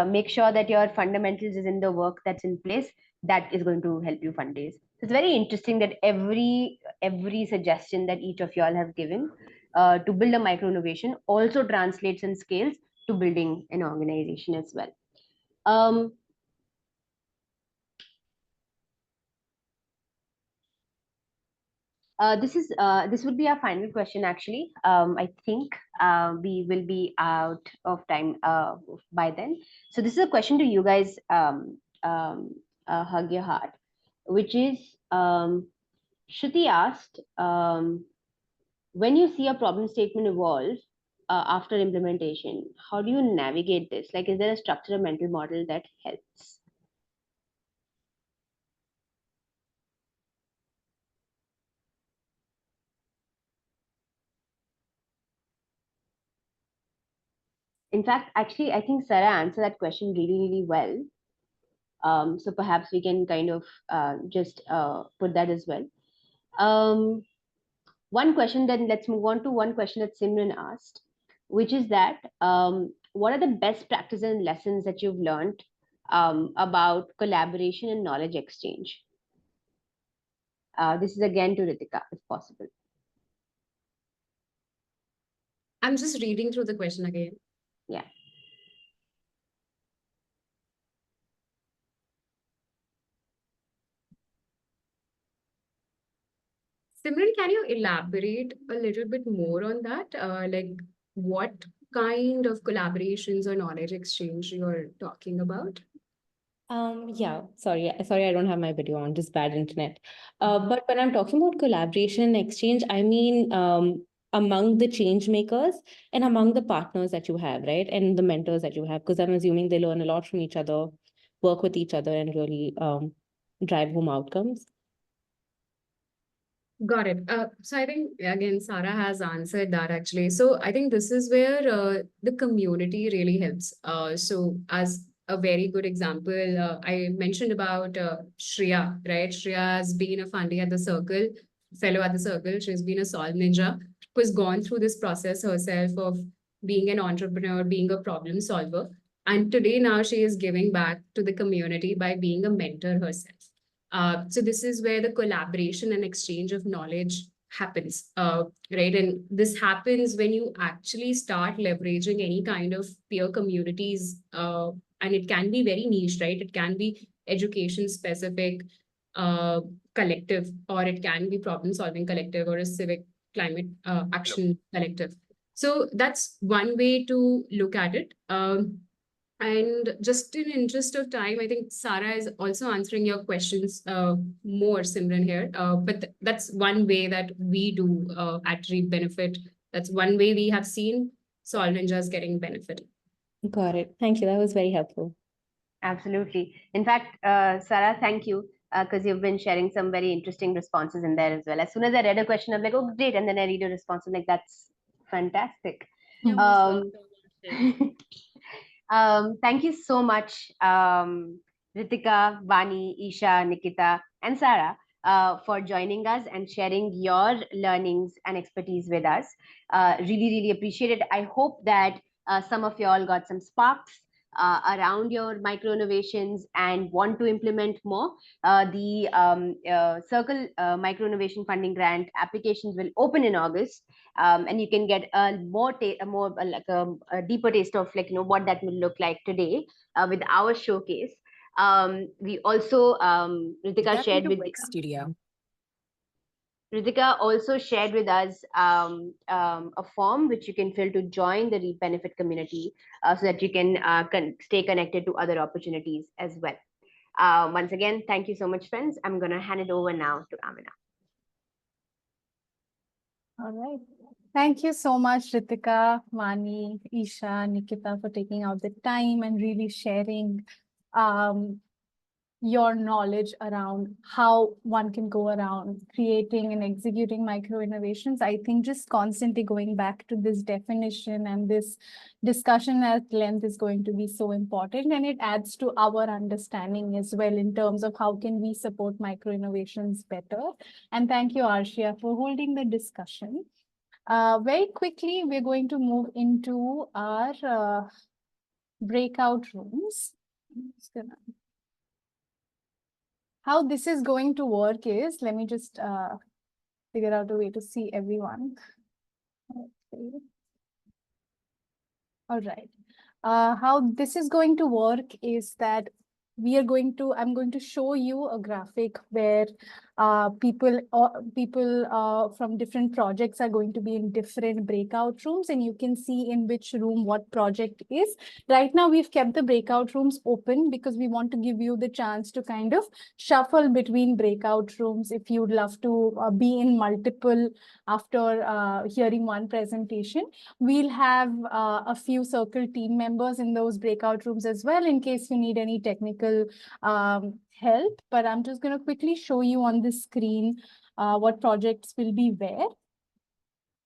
Make sure that your fundamentals is in the work that's in place. That is going to help you fundraise. So it's very interesting that every suggestion that each of y'all have given to build a micro innovation also translates and scales to building an organization as well. This would be our final question actually. I think we will be out of time by then. So this is a question to you guys, Hug Your Heart, which is Shruti asked, when you see a problem statement evolve after implementation, how do you navigate this? Like, is there a structural mental model that helps? In fact, actually, I think Sarah answered that question really, really well. So perhaps we can kind of just put that as well. One question, then let's move on to one question that Simran asked, which is that what are the best practices and lessons that you've learned about collaboration and knowledge exchange? This is again to Ritika, if possible. I'm just reading through the question again. Yeah. Simran, can you elaborate a little bit more on that? Like what kind of collaborations or knowledge exchange you're talking about? Yeah, sorry, I don't have my video on, just bad internet. But when I'm talking about collaboration and exchange, I mean among the change makers and among the partners that you have, right? And the mentors that you have, because I'm assuming they learn a lot from each other, work with each other, and really drive home outcomes. Got it. So I think, again, Sarah has answered that actually. So I think this is where the community really helps. So as a very good example, I mentioned about Shreya, right? Shreya has been a fundee at the Circle, fellow at the Circle. She's been a Solve Ninja, who's gone through this process herself of being an entrepreneur, being a problem solver. And today now she is giving back to the community by being a mentor herself. So this is where the collaboration and exchange of knowledge happens, right? And this happens when you actually start leveraging any kind of peer communities, and it can be very niche, right? It can be education specific collective, or it can be problem solving collective or a civic climate action collective. So that's one way to look at it. And just in interest of time, I think Sarah is also answering your questions more, Simran, here. But that's one way that we do at Reap Benefit. That's one way we have seen Solve Ninjas getting benefit. Got it. Thank you. That was very helpful. Absolutely. In fact, Sarah, thank you, because you've been sharing some very interesting responses in there as well. As soon as I read a question, I'm like, oh, great. And then I read a response, I'm like, that's fantastic. Thank you so much, Ritika, Vani, Isha, Nikita, and Sarah for joining us and sharing your learnings and expertise with us. Really, really appreciate it. I hope that some of you all got some sparks around your micro innovations and want to implement more, the Circle Micro Innovation Funding Grant applications will open in August, and you can get a more like a deeper taste of, like, what that will look like today with our showcase. We also Ritika shared with Studio. Ritika also shared with us a form which you can fill to join the Reap Benefit community, so that you can stay connected to other opportunities as well. Once again, thank you so much, friends. I'm going to hand it over now to Amina. All right. Thank you so much, Ritika, Vani, Isha, Nikita, for taking out the time and really sharing your knowledge around how one can go around creating and executing micro innovations. I think just constantly going back to this definition and this discussion at length is going to be so important, and it adds to our understanding as well in terms of how can we support micro innovations better. And thank you, Arshia, for holding the discussion. Very quickly, we're going to move into our breakout rooms. I'm just gonna... How this is going to work is, let me just figure out a way to see everyone. Okay. All right. How this is going to work is that I'm going to show you a graphic where people from different projects are going to be in different breakout rooms, and you can see in which room what project is. Right now, we've kept the breakout rooms open because we want to give you the chance to kind of shuffle between breakout rooms if you'd love to be in multiple after hearing one presentation. We'll have a few Circle team members in those breakout rooms as well in case you need any technical help. But I'm just going to quickly show you on the screen what projects will be where.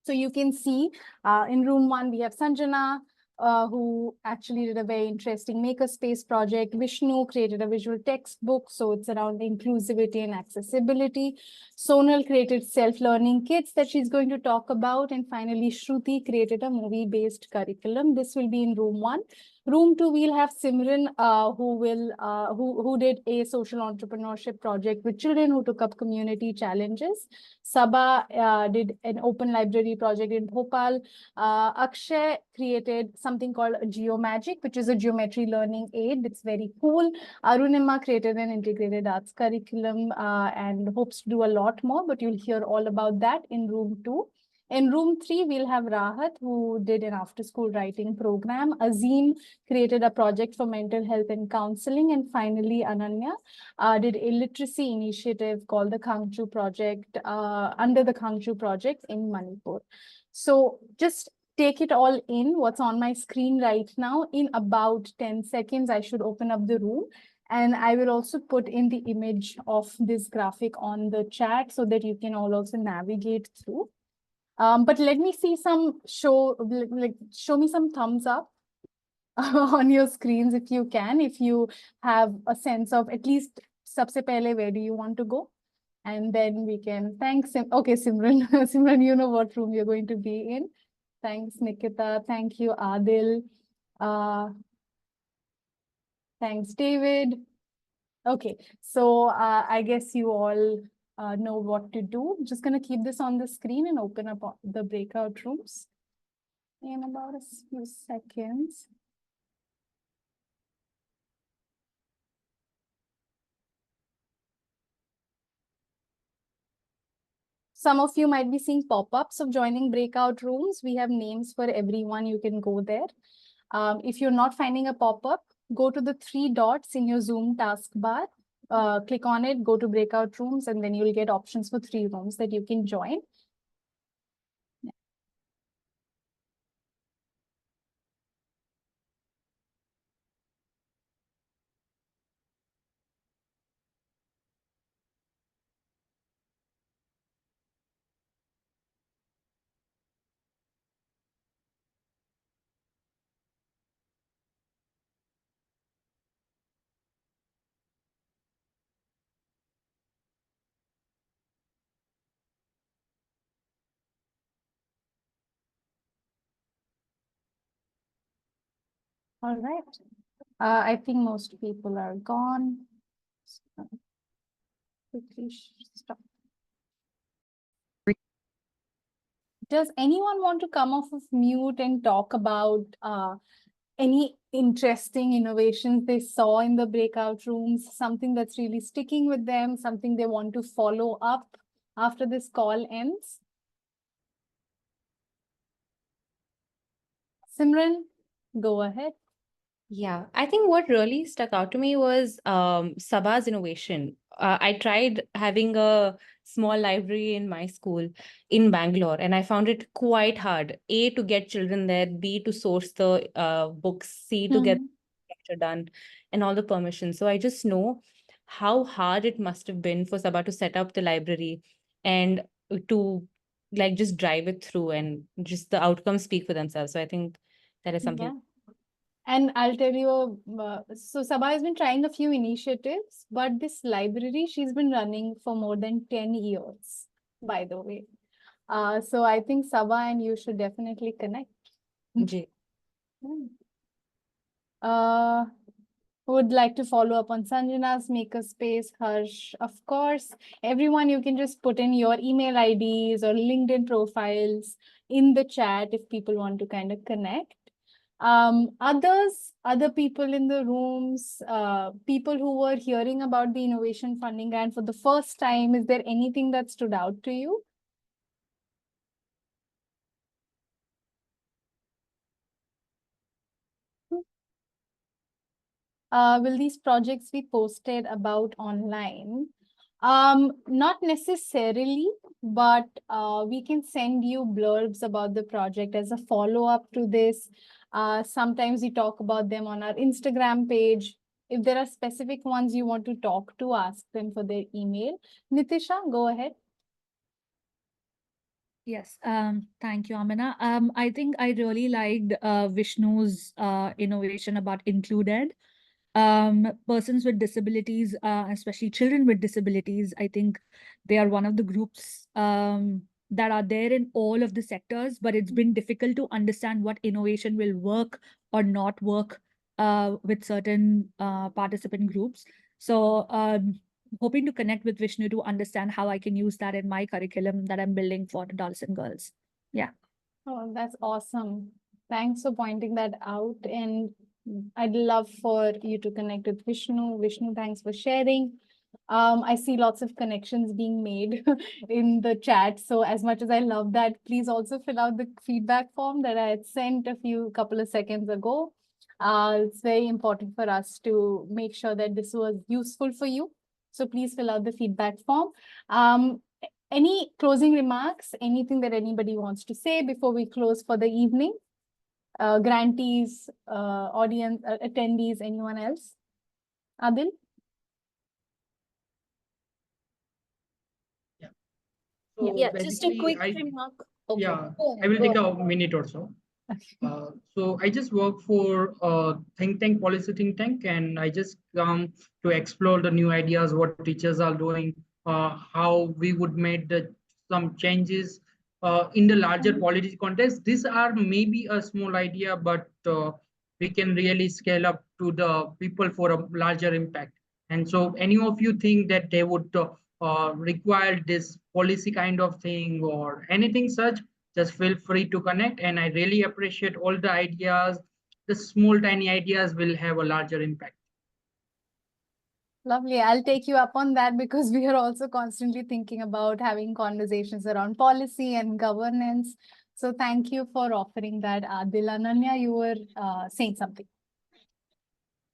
So you can see in room 1, we have Sanjana, who actually did a very interesting makerspace project. Vishnu created a visual textbook, so it's around inclusivity and accessibility. Sonal created self-learning kits that she's going to talk about. And finally, Shruti created a movie-based curriculum. This will be in room 1. Room 2, we'll have Simran, who did a social entrepreneurship project with children who took up community challenges. Sabha did an open library project in Bhopal. Akshay created something called GeoMagic, which is a geometry learning aid. It's very cool. Arunima created an integrated arts curriculum and hopes to do a lot more, but you'll hear all about that in room 2. In room 3, we'll have Rahat, who did an after-school writing program. Azim created a project for mental health and counseling. And finally, Ananya did a literacy initiative called the Khangchu Project, under the Khangchu Project in Manipur. So just take it all in, what's on my screen right now. In about 10 seconds, I should open up the room. And I will also put in the image of this graphic on the chat so that you can all also navigate through. But let me see show me some thumbs up on your screens if you can, if you have a sense of at least sabse pehle, where do you want to go? And then we can thanks. Okay, Simran, Simran, you know what room you're going to be in. Thanks, Nikita. Thank you, Adil. Thanks, David. Okay, so I guess you all know what to do. I'm just going to keep this on the screen and open up the breakout rooms in about a few seconds. Some of you might be seeing pop-ups of joining breakout rooms. We have names for everyone. You can go there. If you're not finding a pop-up, go to the 3 dots in your Zoom taskbar. Click on it, go to breakout rooms, and then you'll get options for 3 rooms that you can join. Yeah. All right. I think most people are gone. So, quickly stop. Does anyone want to come off of mute and talk about any interesting innovations they saw in the breakout rooms, something that's really sticking with them, something they want to follow up after this call ends? Simran, go ahead. Yeah, I think what really stuck out to me was Sabha's innovation. I tried having a small library in my school in Bangalore, and I found it quite hard. A, to get children there, B, to source the books, C, to get Mhm. lecture done, and all the permissions. So I just know how hard it must have been for Sabha to set up the library and to like just drive it through, and just the outcomes speak for themselves. So I think that is something. Yeah. And I'll tell you, so Sabha has been trying a few initiatives, but this library she's been running for more than 10 years, by the way. So I think Sabha and you should definitely connect. Ji. Uh, would like to follow up on Sanjana's Makerspace, Harsh. Of course, everyone, you can just put in your email IDs or LinkedIn profiles in the chat if people want to kind of connect. Other people in the rooms, people who were hearing about the innovation funding grant for the first time, is there anything that stood out to you? Will these projects be posted about online? Not necessarily, but we can send you blurbs about the project as a follow-up to this. Sometimes we talk about them on our Instagram page. If there are specific ones you want to talk to, ask them for their email. Nitisha, go ahead. Yes, thank you, Amina. I think I really liked Vishnu's innovation about included. Persons with disabilities, especially children with disabilities, I think they are one of the groups that are there in all of the sectors, but it's been difficult to understand what innovation will work or not work with certain participant groups. So hoping to connect with Vishnu to understand how I can use that in my curriculum that I'm building for adults and girls. Yeah. Oh, that's awesome. Thanks for pointing that out. And I'd love for you to connect with Vishnu. Vishnu, thanks for sharing. I see lots of connections being made in the chat. So as much as I love that, please also fill out the feedback form that I had sent a couple of seconds ago. It's very important for us to make sure that this was useful for you. So please fill out the feedback form. Any closing remarks? Anything that anybody wants to say before we close for the evening? Grantees, audience, attendees, anyone else? Adil? So Yeah, just a quick remark. Okay. yeah, Go I will ahead, take go a minute or so. Okay. So I just work for a think tank, policy think tank, and I just come to explore the new ideas, what teachers are doing, how we would make some changes in the larger Mhm. policy context. These are maybe a small idea, but we can really scale up to the people for a larger impact. And so any of you think that they would require this policy kind of thing or anything such, just feel free to connect. And I really appreciate all the ideas. The small, tiny ideas will have a larger impact. Lovely. I'll take you up on that because we are also constantly thinking about having conversations around policy and governance. So thank you for offering that, Adil. Ananya, you were saying something.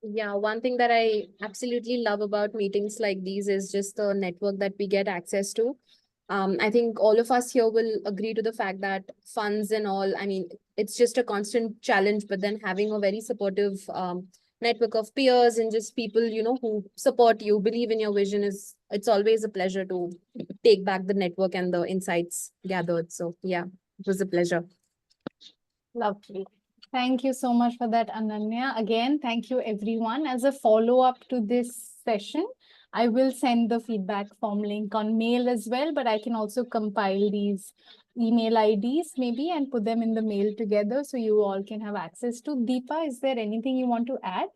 Yeah, one thing that I absolutely love about meetings like these is just the network that we get access to. I think all of us here will agree to the fact that funds and all, I mean, it's just a constant challenge, but then having a very supportive network of peers and just people, who support you, believe in your vision it's always a pleasure to take back the network and the insights gathered. So yeah, it was a pleasure. Lovely. Thank you so much for that, Ananya. Again, thank you everyone. As a follow-up to this session, I will send the feedback form link on mail as well, but I can also compile these email IDs maybe and put them in the mail together so you all can have access to. Deepa, is there anything you want to add?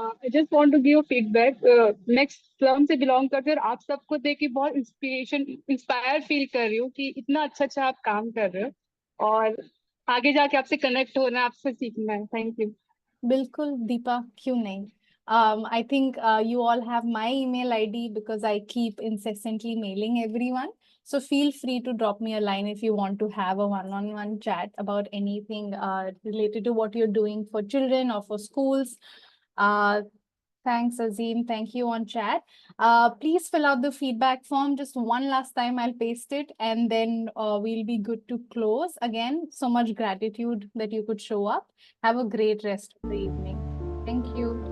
I just want to give feedback. मैं slum से belong करती हूँ और आप सबको देख के बहुत इंस्पायर फील कर रही हूँ कि इतना अच्छा अच्छा आप काम कर रहे हो और आगे जाके आपसे कनेक्ट होना है, आपसे सीखना है। Thank you. बिल्कुल दीपा, क्यों नहीं? I think you all have my email ID because I keep incessantly mailing everyone. So feel free to drop me a line if you want to have a one-on-one chat about anything related to what you're doing for children or for schools. Thanks, Azim. Thank you on chat. Please fill out the feedback form just one last time. I'll paste it and then we'll be good to close. Again, so much gratitude that you could show up. Have a great rest of the evening. Thank you.